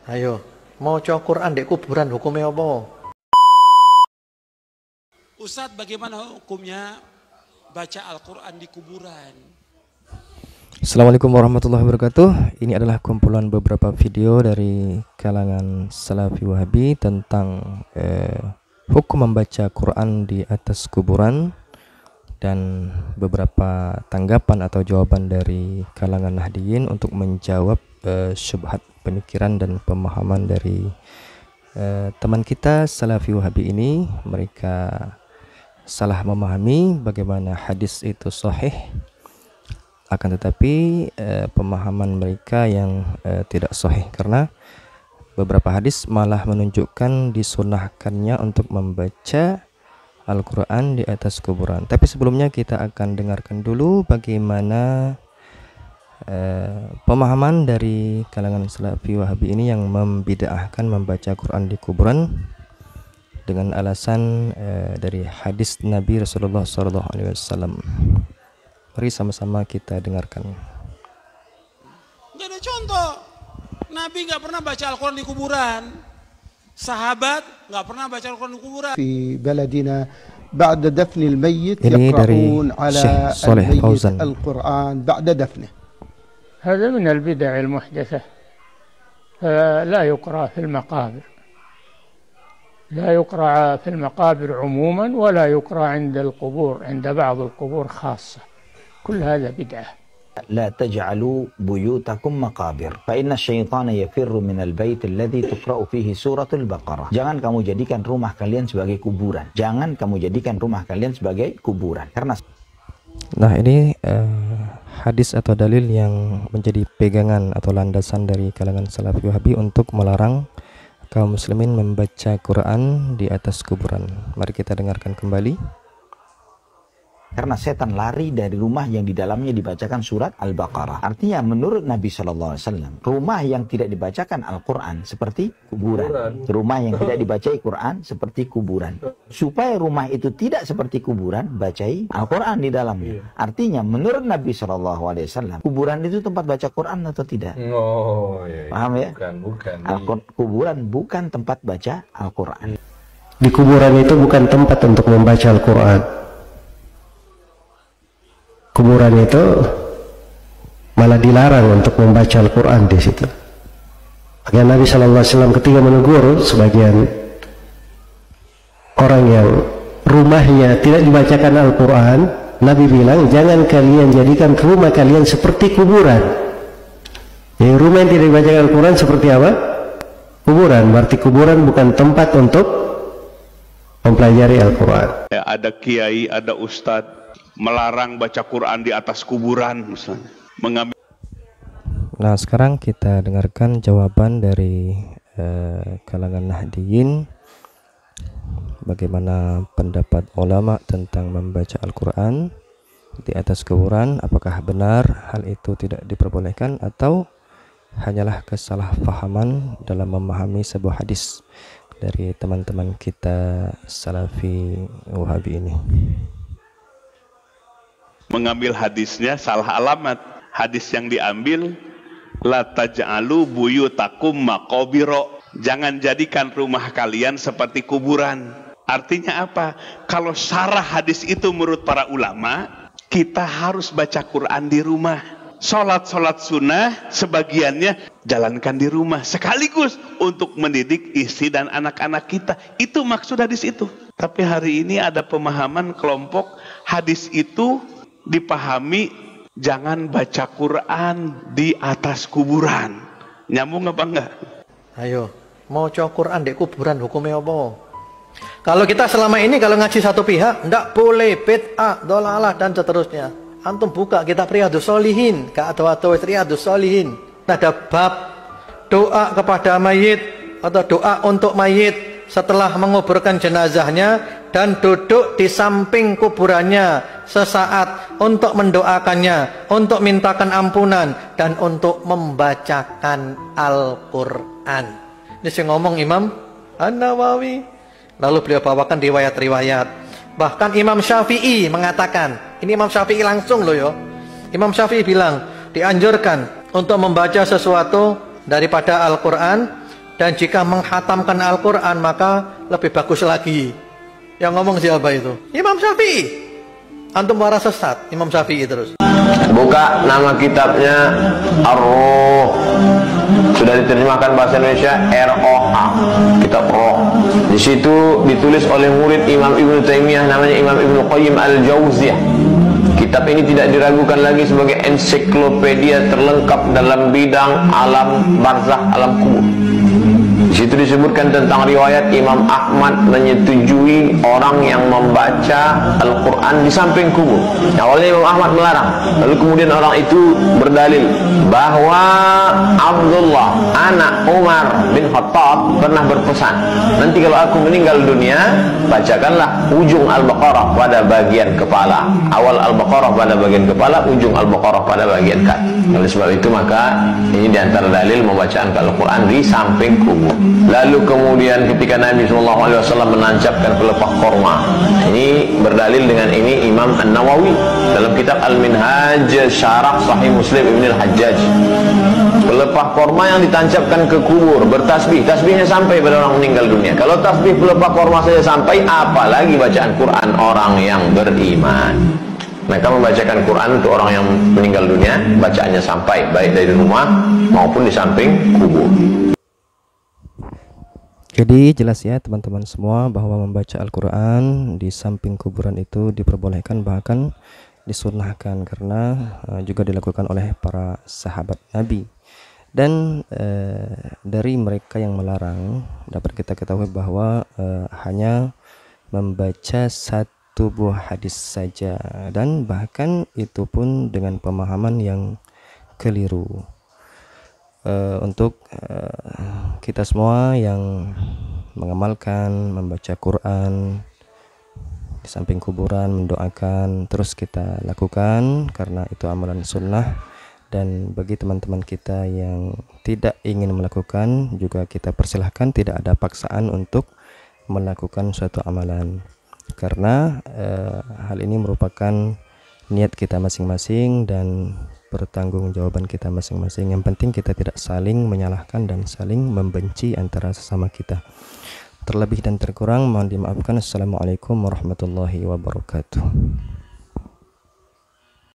Ayo, mau maca Quran di kuburan hukumnya apa? Ustadz, bagaimana hukumnya baca Al-Quran di kuburan? Assalamualaikum warahmatullahi wabarakatuh. Ini adalah kumpulan beberapa video dari kalangan Salafi Wahabi tentang hukum membaca Quran di atas kuburan dan beberapa tanggapan atau jawaban dari kalangan Nahdiyin untuk menjawab syubhat pemikiran dan pemahaman dari teman kita Salafi Wahabi ini. Mereka salah memahami bagaimana hadis itu sahih, akan tetapi pemahaman mereka yang tidak sahih, karena beberapa hadis malah menunjukkan disunahkannya untuk membaca Al-Quran di atas kuburan. Tapi sebelumnya kita akan dengarkan dulu bagaimana pemahaman dari kalangan Salafi Wahabi ini yang membid'ahkan membaca Quran di kuburan dengan alasan dari hadis Nabi Rasulullah SAW. Mari sama-sama kita dengarkan. Gak ada contoh. Nabi gak pernah baca Al-Quran di kuburan. Sahabat gak pernah baca Al-Quran di kuburan. في بلدنا بعد دفن الميت Ini dari يقرؤون على Syekh Saleh الميت Fauzan. القرآن بعد دفنه. هذا من البدع المحدثة، لا يقرأ في المقابر، لا يقرأ في المقابر عموما، ولا يقرأ عند القبور، عند بعض القبور خاصة. كل هذا بدعة. لا تجعلوا بيوتكم مقابر فإن الشيطان يفر من البيت الذي تقرأ فيه سورة البقرة. Jangan kamu jadikan rumah kalian sebagai kuburan. Jangan kamu jadikan rumah kalian sebagai kuburan. Karena ini hadis atau dalil yang menjadi pegangan atau landasan dari kalangan Salafi Wahabi untuk melarang kaum muslimin membaca Quran di atas kuburan. Mari kita dengarkan kembali. Karena setan lari dari rumah yang di dalamnya dibacakan surat Al-Baqarah. Artinya menurut Nabi SAW, rumah yang tidak dibacakan Al-Quran seperti kuburan. Rumah yang tidak dibacai Quran seperti kuburan. Supaya rumah itu tidak seperti kuburan, bacai Al-Quran di dalamnya. Artinya menurut Nabi SAW, kuburan itu tempat baca Quran atau tidak? Oh, iya. Paham ya? Bukan. Kuburan bukan tempat baca Al-Quran. Di kuburan itu bukan tempat untuk membaca Al-Quran. Kuburan itu malah dilarang untuk membaca Al-Quran di situ. Makanya Nabi SAW ketika menegur sebagian orang yang rumahnya tidak dibacakan Al-Quran, Nabi bilang, jangan kalian jadikan rumah kalian seperti kuburan. Jadi rumah yang tidak dibacakan Al-Quran seperti apa? Kuburan. Berarti kuburan bukan tempat untuk mempelajari Al-Quran. Ada kiai, ada ustadz melarang baca Quran di atas kuburan misalnya. Nah, sekarang kita dengarkan jawaban dari kalangan Nahdiyin, bagaimana pendapat ulama tentang membaca Al-Quran di atas kuburan. Apakah benar hal itu tidak diperbolehkan atau hanyalah kesalahpahaman dalam memahami sebuah hadis dari teman-teman kita Salafi Wahabi ini. Mengambil hadisnya salah alamat. Hadis yang diambil, la taj'alu buyutakum maqabiro. Jangan jadikan rumah kalian seperti kuburan. Artinya apa? Kalau syarah hadis itu menurut para ulama, kita harus baca Quran di rumah. Sholat sunnah sebagiannya jalankan di rumah, sekaligus untuk mendidik istri dan anak-anak kita. Itu maksud hadis itu. Tapi hari ini ada pemahaman kelompok hadis itu dipahami jangan baca Quran di atas kuburan. Nyambung apa enggak? Ayo, mau maca Quran di kuburan hukumnya apa? Kalau kita selama ini kalau ngaji satu pihak, ndak boleh, bid'ah, dolalah dan seterusnya. Antum buka kitab Riyadhus Shalihin, atau Riyadhus Shalihin. Ada bab doa kepada mayit atau doa untuk mayit setelah menguburkan jenazahnya dan duduk di samping kuburannya sesaat untuk mendoakannya, untuk mintakan ampunan dan untuk membacakan Al-Quran. Ini yang ngomong Imam An-Nawawi. Lalu beliau bawakan riwayat-riwayat. Bahkan Imam Syafi'i mengatakan, ini Imam Syafi'i langsung loh yo. Imam Syafi'i bilang dianjurkan untuk membaca sesuatu daripada Al-Quran Dan jika menghatamkan Al-Quran maka lebih bagus lagi. Yang ngomong siapa itu? Imam Syafi'i. Antum waras sesat, Imam Syafi'i terus. Buka nama kitabnya Ar-Ruh. Sudah diterjemahkan bahasa Indonesia R-O-H, kitab Roh. Di situ ditulis oleh murid Imam Ibnu Taimiyah namanya Imam Ibnu Qayyim Al-Jauziyah. Kitab ini tidak diragukan lagi sebagai ensiklopedia terlengkap dalam bidang alam barzakh, alam kubur. Di situ disebutkan tentang riwayat Imam Ahmad menyetujui orang yang membaca Al-Quran di samping kubur. Awalnya Imam Ahmad melarang, lalu kemudian orang itu berdalil bahwa Abdullah anak Umar bin Khattab pernah berpesan, nanti kalau aku meninggal dunia, bacakanlah ujung Al-Baqarah pada bagian kepala, awal Al-Baqarah pada bagian kepala, ujung Al-Baqarah pada bagian kaki. Oleh sebab itu maka ini diantara dalil membacaan Al-Quran di samping kubur. Lalu kemudian ketika Nabi SAW menancapkan pelepah korma, ini berdalil dengan ini Imam An-Nawawi dalam kitab Al-Minhaj Syarah Sahih Muslim Ibn Al-Hajjaj. Pelepah korma yang ditancapkan ke kubur bertasbih, tasbihnya sampai pada orang meninggal dunia. Kalau tasbih pelepah korma saja sampai, apalagi bacaan Quran orang yang beriman. Mereka membacakan Quran untuk orang yang meninggal dunia, bacaannya sampai baik dari rumah maupun di samping kubur. Jadi jelas ya teman-teman semua bahwa membaca Al-Quran di samping kuburan itu diperbolehkan, bahkan disunnahkan, karena juga dilakukan oleh para sahabat Nabi. Dan dari mereka yang melarang dapat kita ketahui bahwa hanya membaca satu buah hadis saja, dan bahkan itu pun dengan pemahaman yang keliru. Untuk kita semua yang mengamalkan membaca Quran di samping kuburan, mendoakan, terus kita lakukan karena itu amalan sunnah. Dan bagi teman-teman kita yang tidak ingin melakukan juga kita persilahkan, tidak ada paksaan untuk melakukan suatu amalan, karena hal ini merupakan niat kita masing-masing dan pertanggungjawaban kita masing-masing. Yang penting kita tidak saling menyalahkan dan saling membenci antara sesama kita. Terlebih dan terkurang mohon dimaafkan. Assalamualaikum warahmatullahi wabarakatuh.